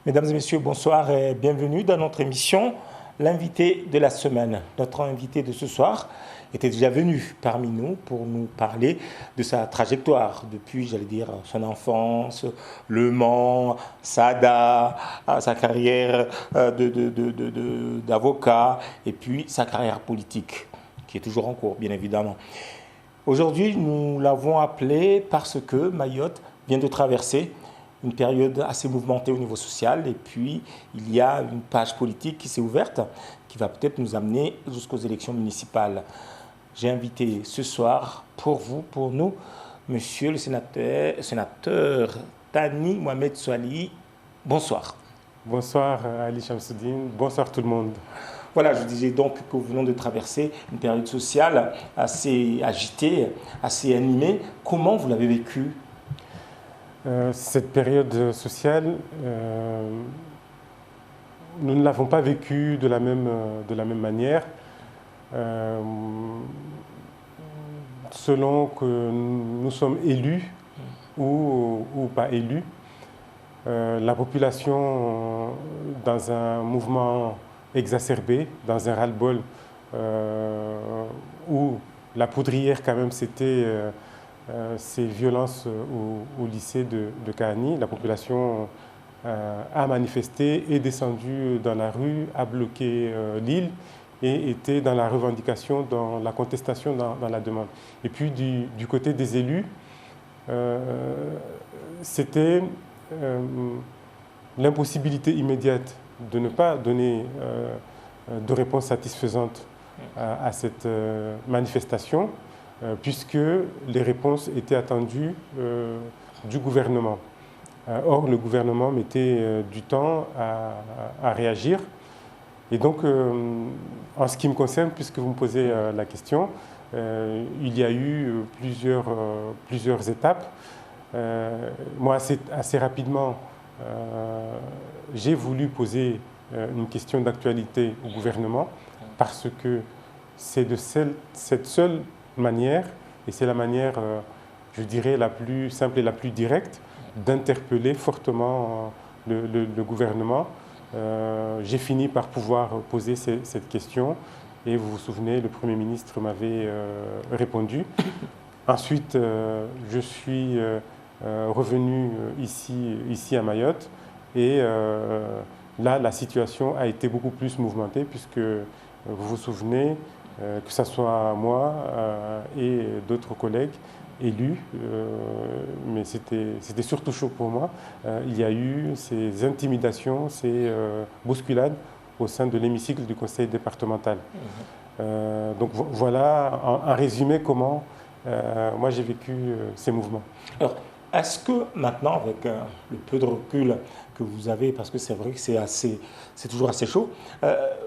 Mesdames et messieurs, bonsoir et bienvenue dans notre émission, l'invité de la semaine. Notre invité de ce soir était déjà venu parmi nous pour nous parler de sa trajectoire depuis, j'allais dire, son enfance, Le Mans, Sada, sa carrière d'avocat et puis sa carrière politique, qui est toujours en cours, bien évidemment. Aujourd'hui, nous l'avons appelé parce que Mayotte vient de traverser une période assez mouvementée au niveau social et puis il y a une page politique qui s'est ouverte qui va peut-être nous amener jusqu'aux élections municipales. J'ai invité ce soir pour vous, pour nous, monsieur le sénateur Tani Mohamed Souali. Bonsoir. Bonsoir Ali Chamsoudine, bonsoir tout le monde. Voilà, je disais donc que nous venons de traverser une période sociale assez agitée, assez animée. Comment vous l'avez vécue ? Cette période sociale, nous ne l'avons pas vécue de la même manière. Selon que nous sommes élus ou pas élus, la population, dans un mouvement exacerbé, dans un ras-le-bol, où la poudrière quand même c'était ces violences au lycée de Kahani, la population a manifesté, est descendue dans la rue, a bloqué l'île et était dans la revendication, dans la contestation, dans la demande. Et puis du côté des élus, c'était l'impossibilité immédiate de ne pas donner de réponse satisfaisante à cette manifestation, puisque les réponses étaient attendues du gouvernement. Or, le gouvernement mettait du temps à réagir. Et donc, en ce qui me concerne, puisque vous me posez la question, il y a eu plusieurs étapes. Moi, assez rapidement, j'ai voulu poser une question d'actualité au gouvernement parce que c'est de cette seule manière, et c'est la manière, je dirais, la plus simple et la plus directe, d'interpeller fortement le gouvernement. J'ai fini par pouvoir poser cette question, et vous vous souvenez, le Premier ministre m'avait répondu. Ensuite, je suis revenu ici à Mayotte, et là, la situation a été beaucoup plus mouvementée, puisque vous vous souvenez, que ce soit moi et d'autres collègues élus, mais c'était surtout chaud pour moi. Il y a eu ces intimidations, ces bousculades au sein de l'hémicycle du conseil départemental. Donc voilà, en résumé, comment moi j'ai vécu ces mouvements. Alors, est-ce que maintenant, avec le peu de recul que vous avez, parce que c'est vrai que c'est toujours assez chaud,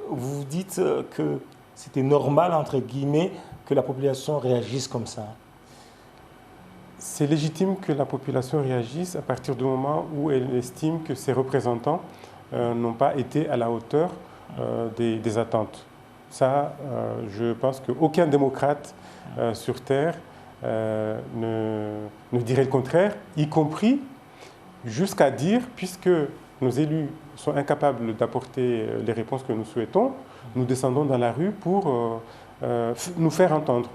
vous dites que c'était normal, entre guillemets, que la population réagisse comme ça? C'est légitime que la population réagisse à partir du moment où elle estime que ses représentants n'ont pas été à la hauteur des attentes. Ça, je pense qu'aucun démocrate sur Terre ne dirait le contraire, y compris jusqu'à dire, puisque nos élus sont incapables d'apporter les réponses que nous souhaitons, nous descendons dans la rue pour nous faire entendre.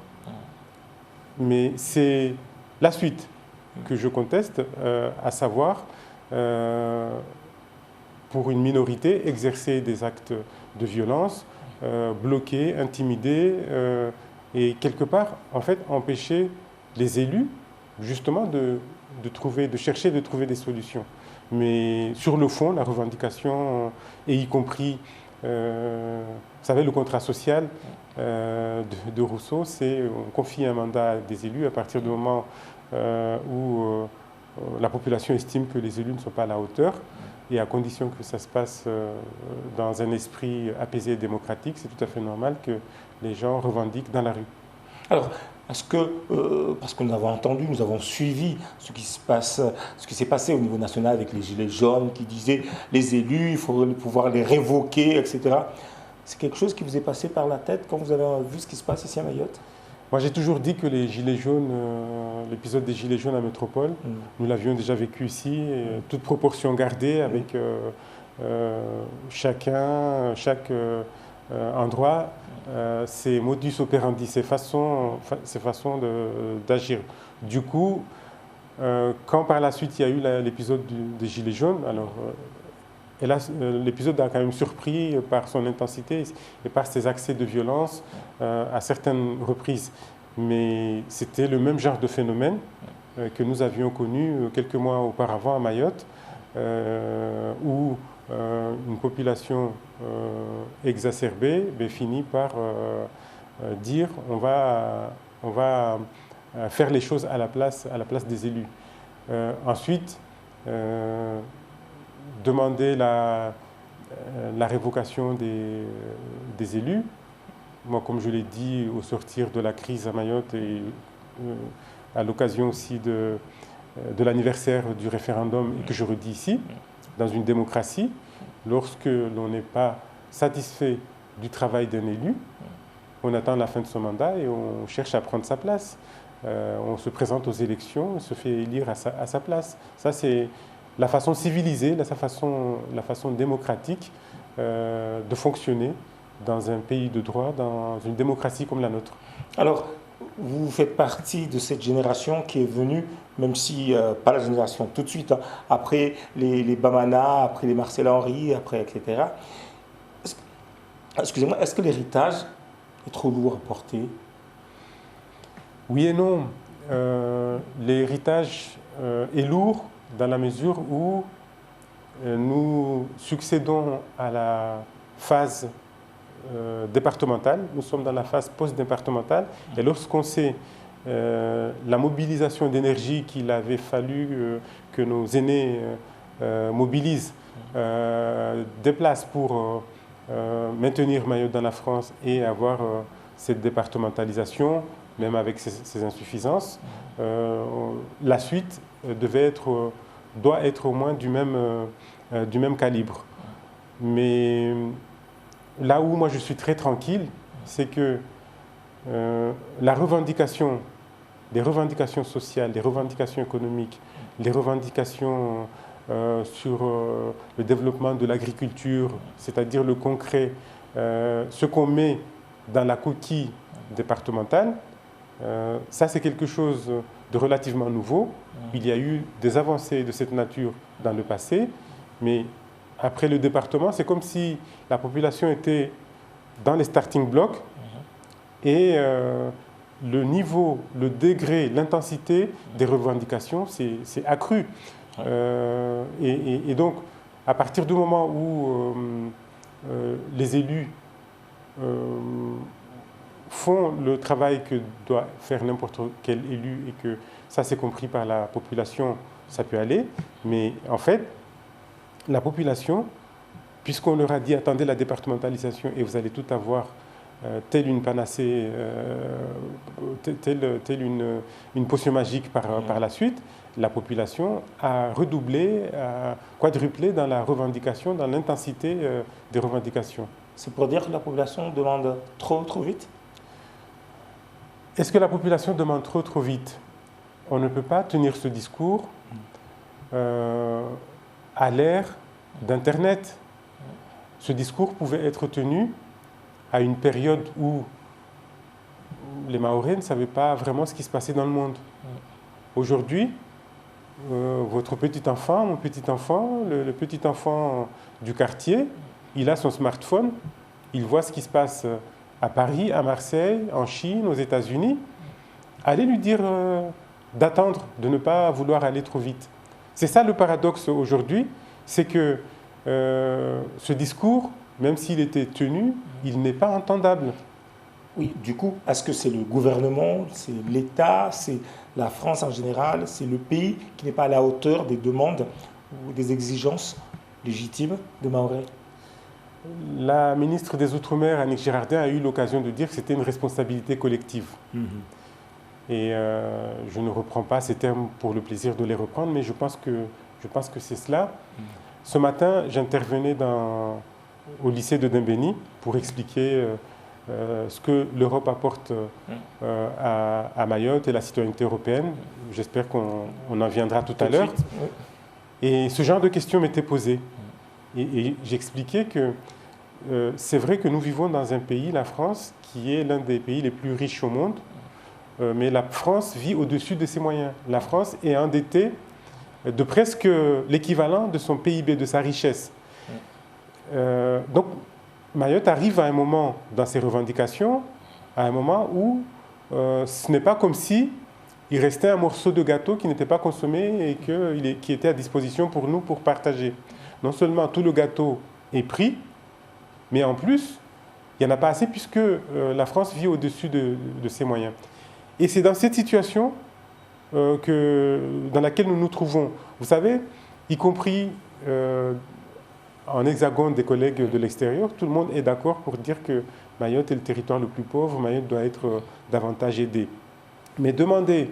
Mais c'est la suite que je conteste, à savoir, pour une minorité, exercer des actes de violence, bloquer, intimider, et quelque part, en fait, empêcher les élus, justement, de chercher de trouver des solutions. Mais sur le fond, la revendication, et y compris, vous savez, le contrat social de Rousseau, c'est on confie un mandat à des élus à partir du moment où la population estime que les élus ne sont pas à la hauteur, et à condition que ça se passe dans un esprit apaisé et démocratique, c'est tout à fait normal que les gens revendiquent dans la rue. Alors, est-ce que, parce que nous avons entendu, nous avons suivi ce qui s'est passé au niveau national avec les Gilets jaunes qui disaient les élus, il faut pouvoir les révoquer, etc. C'est quelque chose qui vous est passé par la tête quand vous avez vu ce qui se passe ici à Mayotte ? Moi, j'ai toujours dit que les Gilets jaunes, l'épisode des Gilets jaunes à Métropole, nous l'avions déjà vécu ici, toute proportion gardée, avec chaque endroit, ses modus operandi, ses façons d'agir. Du coup, quand par la suite il y a eu l'épisode des Gilets jaunes, alors l'épisode a quand même surpris par son intensité et par ses accès de violence à certaines reprises. Mais c'était le même genre de phénomène que nous avions connu quelques mois auparavant à Mayotte, où une population exacerbée finit par dire on va faire les choses à la place des élus. Ensuite, demander la révocation des élus. Moi, comme je l'ai dit, au sortir de la crise à Mayotte et à l'occasion aussi de l'anniversaire du référendum, et que je redis ici, dans une démocratie, lorsque l'on n'est pas satisfait du travail d'un élu, on attend la fin de son mandat et on cherche à prendre sa place. On se présente aux élections, on se fait élire à sa place. Ça, c'est la façon civilisée, la façon démocratique de fonctionner dans un pays de droit, dans une démocratie comme la nôtre. Alors, vous faites partie de cette génération qui est venue, même si pas la génération tout de suite, hein, après les Bamana, après les Marcel Henry, après, etc. Excusez-moi, est-ce que l'héritage est trop lourd à porter? Oui et non. L'héritage est lourd dans la mesure où nous succédons à la phase départementale. Nous sommes dans la phase post-départementale. Et lorsqu'on sait la mobilisation d'énergie qu'il avait fallu que nos aînés mobilisent, déplacent pour maintenir Mayotte dans la France et avoir cette départementalisation, même avec ses insuffisances, la suite doit être au moins du même calibre. Mais là où moi je suis très tranquille, c'est que les revendications sociales, les revendications économiques, les revendications sur le développement de l'agriculture, c'est-à-dire le concret, ce qu'on met dans la coquille départementale, ça c'est quelque chose de relativement nouveau. Il y a eu des avancées de cette nature dans le passé, mais après le département, c'est comme si la population était dans les starting blocks et le niveau, le degré, l'intensité des revendications c'est accru. Et donc, à partir du moment où les élus font le travail que doit faire n'importe quel élu et que ça c'est compris par la population, ça peut aller. Mais en fait, la population, puisqu'on leur a dit attendez la départementalisation et vous allez tout avoir telle une panacée, telle une potion magique par la suite, la population a redoublé, a quadruplé dans la revendication, dans l'intensité des revendications. C'est pour dire que la population demande trop vite? Est-ce que la population demande trop vite? On ne peut pas tenir ce discours à l'ère d'Internet. Ce discours pouvait être tenu à une période où les Mahorais ne savaient pas vraiment ce qui se passait dans le monde. Aujourd'hui, votre petit enfant, mon petit enfant, le petit enfant du quartier, il a son smartphone, il voit ce qui se passe à Paris, à Marseille, en Chine, aux États-Unis. Allez lui dire d'attendre, de ne pas vouloir aller trop vite. C'est ça le paradoxe aujourd'hui, c'est que ce discours, même s'il était tenu, il n'est pas entendable. Oui, du coup, est-ce que c'est le gouvernement, c'est l'État, c'est la France en général, c'est le pays qui n'est pas à la hauteur des demandes ou des exigences légitimes des Mahorais? La ministre des Outre-mer, Annick Girardin, a eu l'occasion de dire que c'était une responsabilité collective. Et je ne reprends pas ces termes pour le plaisir de les reprendre, mais je pense que c'est cela. Ce matin, j'intervenais au lycée de Dembéni pour expliquer ce que l'Europe apporte à Mayotte et la citoyenneté européenne. J'espère qu'on en viendra tout à l'heure. Et ce genre de questions m'était posé. Et j'expliquais que c'est vrai que nous vivons dans un pays, la France, qui est l'un des pays les plus riches au monde, mais la France vit au-dessus de ses moyens. La France est endettée de presque l'équivalent de son PIB, de sa richesse. Donc, Mayotte arrive à un moment dans ses revendications, à un moment où ce n'est pas comme si il restait un morceau de gâteau qui n'était pas consommé et qui était à disposition pour nous pour partager. Non seulement tout le gâteau est pris, mais en plus, il n'y en a pas assez puisque la France vit au-dessus de ses moyens. Et c'est dans cette situation dans laquelle nous nous trouvons. Vous savez, y compris en hexagone des collègues de l'extérieur, tout le monde est d'accord pour dire que Mayotte est le territoire le plus pauvre, Mayotte doit être davantage aidée. Mais demander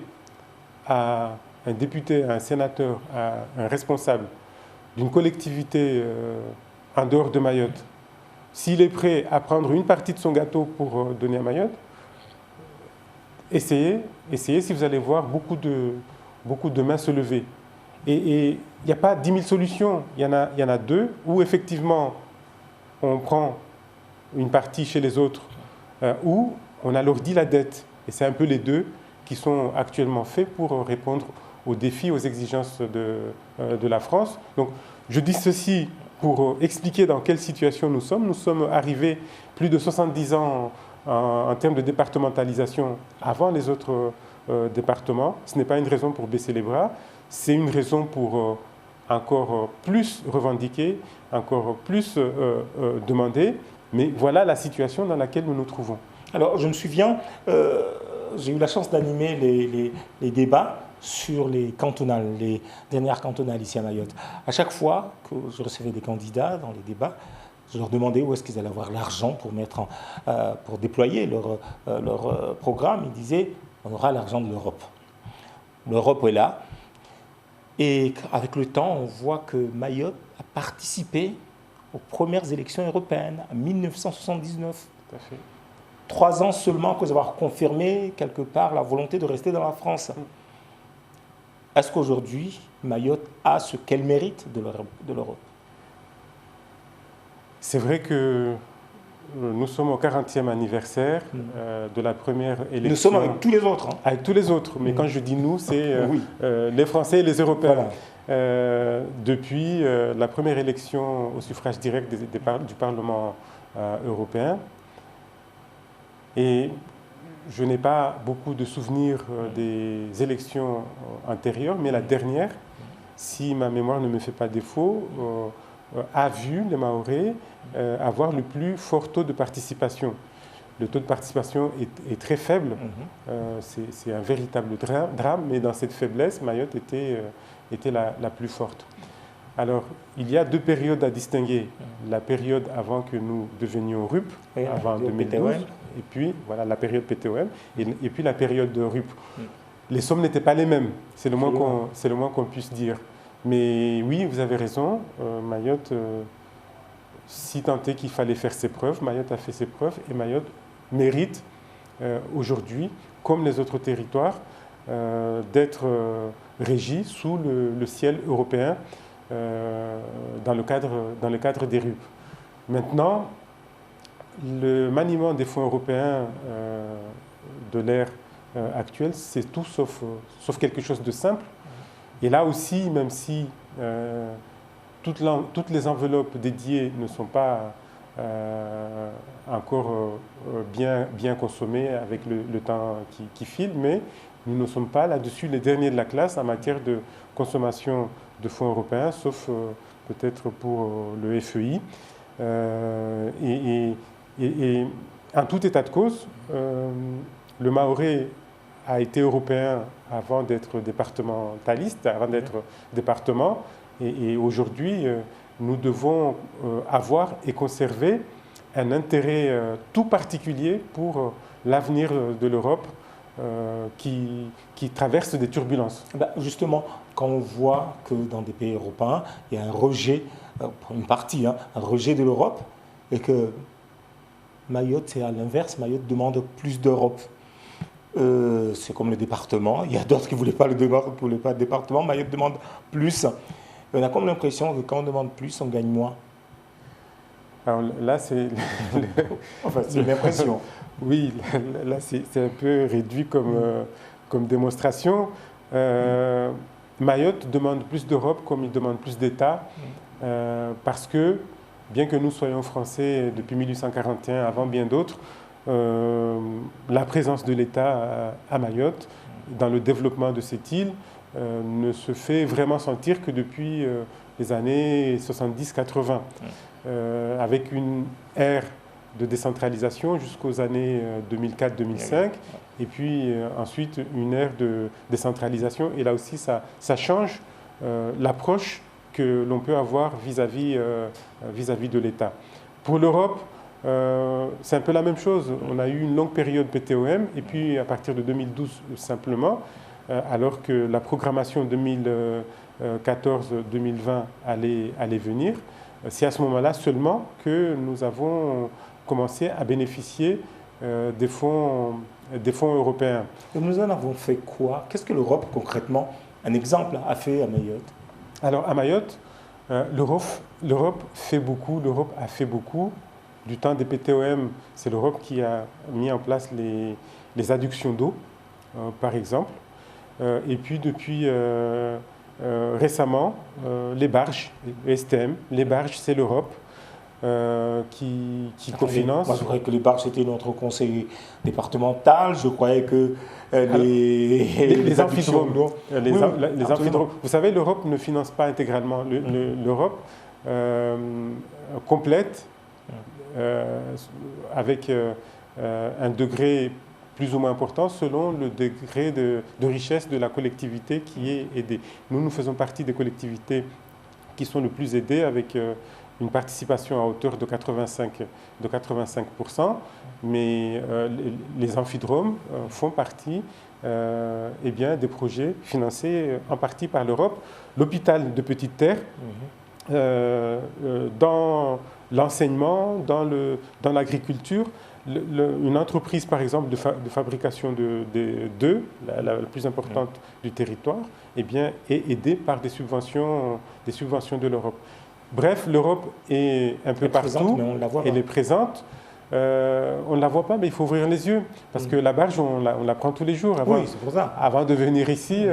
à un député, à un sénateur, à un responsable d'une collectivité en dehors de Mayotte, s'il est prêt à prendre une partie de son gâteau pour donner à Mayotte, essayez si vous allez voir beaucoup de mains se lever. Et il n'y a pas 10 000 solutions, il y en a deux, où effectivement on prend une partie chez les autres, ou on alourdit la dette. Et c'est un peu les deux qui sont actuellement faits pour répondre aux défis, aux exigences de la France. Donc je dis ceci pour expliquer dans quelle situation nous sommes. Nous sommes arrivés plus de 70 ans en termes de départementalisation avant les autres départements. Ce n'est pas une raison pour baisser les bras, c'est une raison pour encore plus revendiquer, encore plus demander. Mais voilà la situation dans laquelle nous nous trouvons. Alors, je me souviens, j'ai eu la chance d'animer les débats sur les cantonales, les dernières cantonales ici à Mayotte. À chaque fois que je recevais des candidats dans les débats, je leur demandais où est-ce qu'ils allaient avoir l'argent pour déployer leur programme. Ils disaient, on aura l'argent de l'Europe. L'Europe est là. Et avec le temps, on voit que Mayotte a participé aux premières élections européennes en 1979. Tout à fait. 3 ans seulement après avoir confirmé quelque part la volonté de rester dans la France. Est-ce qu'aujourd'hui, Mayotte a ce qu'elle mérite de l'Europe? C'est vrai que nous sommes au 40e anniversaire de la première élection. Nous sommes avec tous les autres. Hein. Avec tous les autres, mais quand je dis nous, c'est les Français et les Européens. Voilà. Depuis la première élection au suffrage direct du Parlement européen. Et je n'ai pas beaucoup de souvenirs des élections antérieures, mais la dernière, si ma mémoire ne me fait pas défaut, a vu les Mahorais avoir le plus fort taux de participation. Le taux de participation est très faible, c'est un véritable drame, mais dans cette faiblesse, Mayotte était la plus forte. Alors, il y a 2 périodes à distinguer. La période avant que nous devenions RUP, avant 2012, et puis voilà, la période PTOM, et puis la période de RUP. Les sommes n'étaient pas les mêmes, c'est le moins qu'on puisse dire. Mais oui, vous avez raison, Mayotte, si tant est qu'il fallait faire ses preuves, Mayotte a fait ses preuves, et Mayotte mérite aujourd'hui, comme les autres territoires, d'être régi sous le ciel européen dans le cadre des RUP. Maintenant, le maniement des fonds européens de l'ère actuelle, c'est tout sauf quelque chose de simple. Et là aussi, même si toutes les enveloppes dédiées ne sont pas encore bien consommées avec le temps qui file, mais nous ne sommes pas là-dessus les derniers de la classe en matière de consommation de fonds européens, sauf peut-être pour le FEI. Et en tout état de cause, le Mahorais a été européen avant d'être départementaliste, avant d'être département. Et aujourd'hui, nous devons avoir et conserver un intérêt tout particulier pour l'avenir de l'Europe qui traverse des turbulences. Justement, quand on voit que dans des pays européens, il y a un rejet, pour une partie, un rejet de l'Europe, et que Mayotte, c'est à l'inverse. Mayotte demande plus d'Europe. C'est comme le département. Il y a d'autres qui ne voulaient pas le département. Mayotte demande plus. On a comme l'impression que quand on demande plus, on gagne moins. Alors là, c'est... Enfin, c'est l'impression. Oui, là, c'est un peu réduit comme démonstration. Mayotte demande plus d'Europe comme il demande plus d'État, parce que, bien que nous soyons français depuis 1841, avant bien d'autres, la présence de l'État à Mayotte, dans le développement de cette île, ne se fait vraiment sentir que depuis les années 70-80, avec une ère de décentralisation jusqu'aux années 2004-2005, et puis ensuite une ère de décentralisation. Et là aussi, ça change l'approche que l'on peut avoir vis-à-vis de l'État. Pour l'Europe, c'est un peu la même chose. On a eu une longue période PTOM, et puis à partir de 2012 simplement, alors que la programmation 2014-2020 allait venir, c'est à ce moment-là seulement que nous avons commencé à bénéficier des fonds européens. Et nous en avons fait quoi? Qu'est-ce que l'Europe concrètement, un exemple, a fait à Mayotte? Alors à Mayotte, l'Europe fait beaucoup, l'Europe a fait beaucoup. Du temps des PTOM, c'est l'Europe qui a mis en place les adductions d'eau, par exemple. Et puis depuis récemment, les barges, STM, les barges, c'est l'Europe qui cofinance. Moi, je croyais que les barges, c'était notre conseil départemental. Je croyais que les amphidromes. Les amphidromes. Vous savez, l'Europe ne finance pas intégralement. L'Europe complète avec un degré plus ou moins important selon le degré de richesse de la collectivité qui est aidée. Nous faisons partie des collectivités qui sont le plus aidées avec une participation à hauteur de 85%, mais les amphidromes font partie des projets financés en partie par l'Europe. L'hôpital de Petite Terre, dans l'enseignement, dans l'agriculture, une entreprise, par exemple, de fabrication d'œufs, la plus importante du territoire, est aidée par des subventions de l'Europe. Bref, l'Europe est un peu partout, elle est présente. On ne la voit pas, mais il faut ouvrir les yeux, parce que la barge, on la prend tous les jours. C'est pour ça. Avant de venir ici,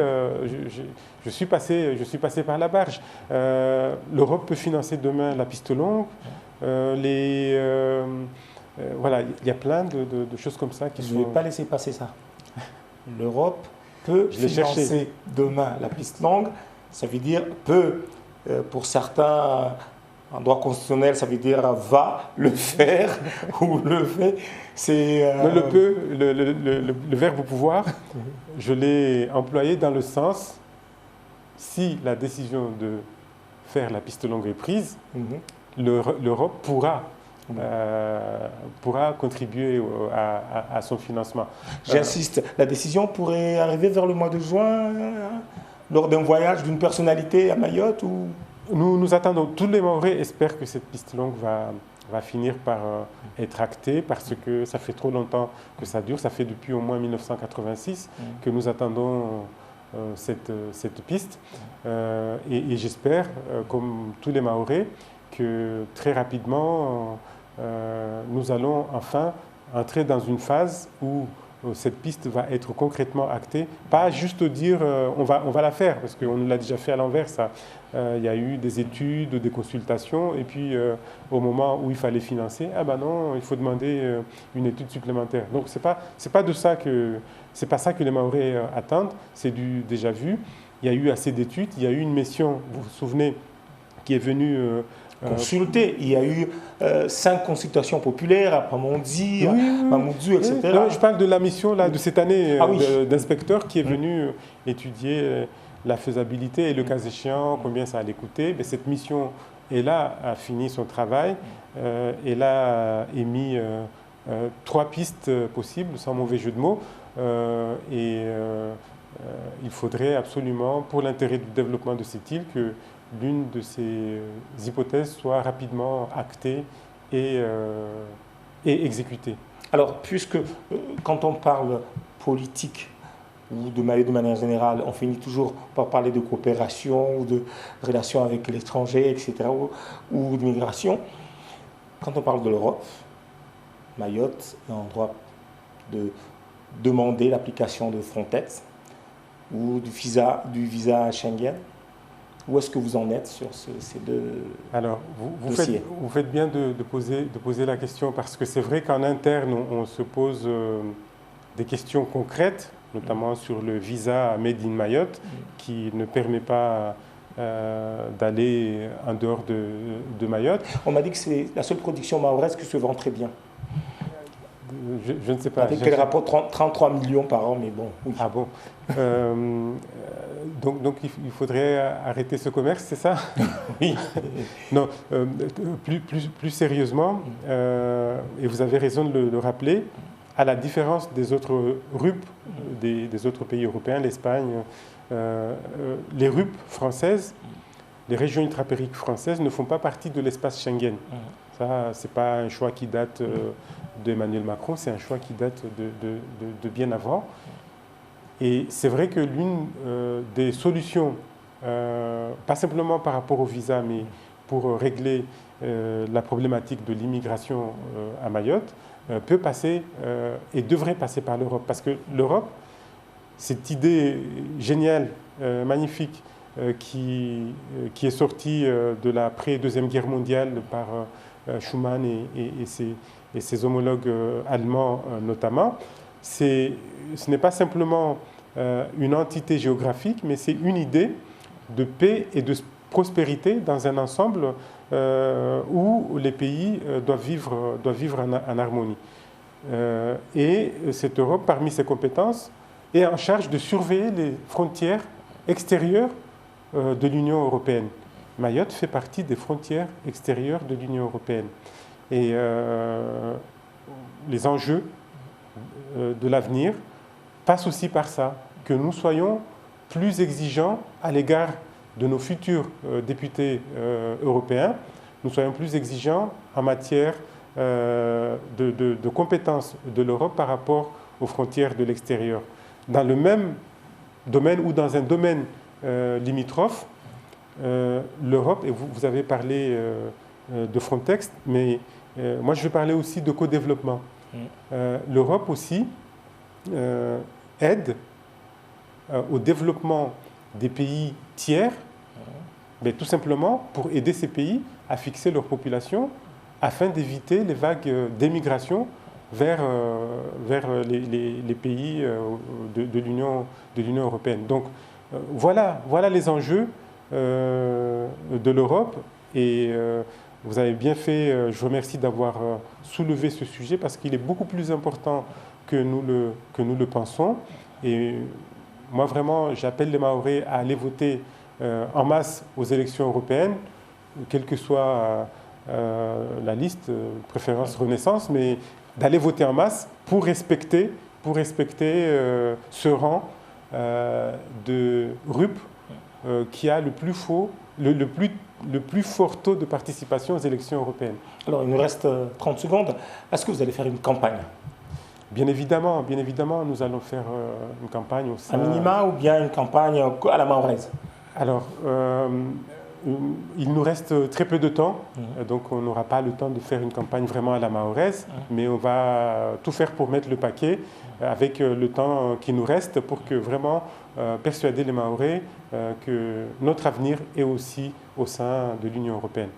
je suis passé par la barge. L'Europe peut financer demain la piste longue, voilà, il y a plein de choses comme ça qui sont... Je ne vais pas laisser passer ça. L'Europe peut financer demain la piste longue, ça veut dire peut, pour certains, en droit constitutionnel, ça veut dire va le faire ou le fait. Le peut, le verbe pouvoir, je l'ai employé dans le sens, si la décision de faire la piste longue est prise, l'Europe pourra contribuer à son financement. J'insiste, la décision pourrait arriver vers le mois de juin, lors d'un voyage d'une personnalité à Mayotte ou... Nous attendons, tous les Mahorais espèrent que cette piste longue va finir par être actée, parce que ça fait trop longtemps que ça dure, ça fait depuis au moins 1986 que nous attendons cette piste. Et j'espère, comme tous les Mahorais, que très rapidement, nous allons enfin entrer dans une phase où cette piste va être concrètement actée. Pas juste dire on va la faire, parce qu'on l'a déjà fait à l'envers. Il y a eu des études, des consultations, et puis au moment où il fallait financer, non, il faut demander une étude supplémentaire. Donc c'est pas ça que les Mahorais attendent, c'est du déjà vu. Il y a eu assez d'études, il y a eu une mission, vous vous souvenez, qui est venue... consulter. Il y a eu 5 consultations populaires à Pamondzi, Mamoudzou, etc. Non, je parle de la mission là, de cette année d'inspecteur qui est venu étudier la faisabilité et le cas échéant, combien ça allait coûter. Mais cette mission a fini son travail. Elle a émis 3 pistes possibles, sans mauvais jeu de mots. Il faudrait absolument, pour l'intérêt du développement de cette île, que l'une de ces hypothèses soit rapidement actée et et exécutés. Alors, puisque quand on parle politique ou de Mayotte de manière générale, on finit toujours par parler de coopération ou de relations avec l'étranger, etc., ou de migration. Quand on parle de l'Europe, Mayotte est en droit de demander l'application de Frontex ou du visa Schengen. Où est-ce que vous en êtes sur ces deux Alors, dossiers? vous faites bien de poser la question, parce que c'est vrai qu'en interne, on se pose des questions concrètes, notamment sur le visa Made in Mayotte, qui ne permet pas d'aller en dehors de Mayotte. On m'a dit que c'est la seule production mahoraise qui se vend très bien. Je ne sais pas. Avec quel rapport 33 millions par an, mais bon. Oui. Ah bon. Donc il faudrait arrêter ce commerce, c'est ça? Oui. Non, plus sérieusement, et vous avez raison de le rappeler, à la différence des autres RUP des autres pays européens, l'Espagne, les RUP françaises, les régions ultrapériques françaises ne font pas partie de l'espace Schengen. Ça, ce n'est pas un choix qui date d'Emmanuel Macron, c'est un choix qui date de bien avant. Et c'est vrai que l'une des solutions, pas simplement par rapport au visa, mais pour régler la problématique de l'immigration à Mayotte, peut passer et devrait passer par l'Europe. Parce que l'Europe, cette idée géniale, magnifique, qui est sortie de l'après-Deuxième Guerre mondiale par Schuman et ses homologues allemands notamment, ce n'est pas simplement une entité géographique, mais c'est une idée de paix et de prospérité dans un ensemble où les pays doivent vivre en harmonie. Et cette Europe, parmi ses compétences, est en charge de surveiller les frontières extérieures de l'Union européenne. Mayotte fait partie des frontières extérieures de l'Union européenne. Et les enjeux de l'avenir passent aussi par ça, que nous soyons plus exigeants à l'égard de nos futurs députés européens, nous soyons plus exigeants en matière de compétences de l'Europe par rapport aux frontières de l'extérieur. Dans le même domaine ou dans un domaine limitrophe, l'Europe, et vous avez parlé de Frontex, mais moi je vais parler aussi de co-développement. L'Europe aussi aide au développement des pays tiers, mais tout simplement pour aider ces pays à fixer leur population afin d'éviter les vagues d'émigration vers les pays de l'Union européenne. Donc voilà les enjeux de l'Europe, et vous avez bien fait, je vous remercie d'avoir soulevé ce sujet parce qu'il est beaucoup plus important que nous le pensons. Et moi vraiment, j'appelle les Mahorais à aller voter en masse aux élections européennes, quelle que soit la liste, préférence Renaissance, mais d'aller voter en masse pour respecter ce rang de RUP qui a le plus fort taux de participation aux élections européennes. Alors, il nous reste 30 secondes. Est-ce que vous allez faire une campagne? Bien évidemment, nous allons faire une campagne au sein... À minima ou bien une campagne à la mahoraise? Alors, il nous reste très peu de temps, donc on n'aura pas le temps de faire une campagne vraiment à la mahoraise, mais on va tout faire pour mettre le paquet avec le temps qui nous reste pour que vraiment persuader les Mahorais que notre avenir est aussi au sein de l'Union européenne.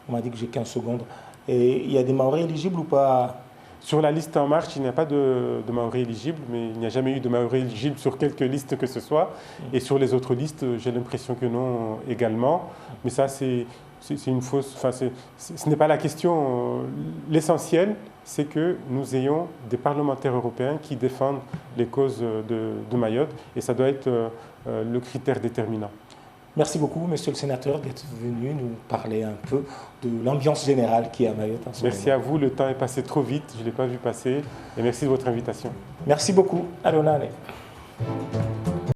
On m'a dit que j'ai 15 secondes. Et il y a des Mahorais éligibles ou pas? Sur la liste En Marche, il n'y a pas de Mahorais éligibles, mais il n'y a jamais eu de Mahorais éligibles sur quelque liste que ce soit. Et sur les autres listes, j'ai l'impression que non également. Mais ça, c'est une fausse... Enfin, ce n'est pas la question. L'essentiel, c'est que nous ayons des parlementaires européens qui défendent les causes de Mayotte. Et ça doit être le critère déterminant. Merci beaucoup, monsieur le sénateur, d'être venu nous parler un peu de l'ambiance générale qui est à Mayotte. Merci à vous, le temps est passé trop vite, je ne l'ai pas vu passer, et merci de votre invitation. Merci beaucoup. Allez, on a allé.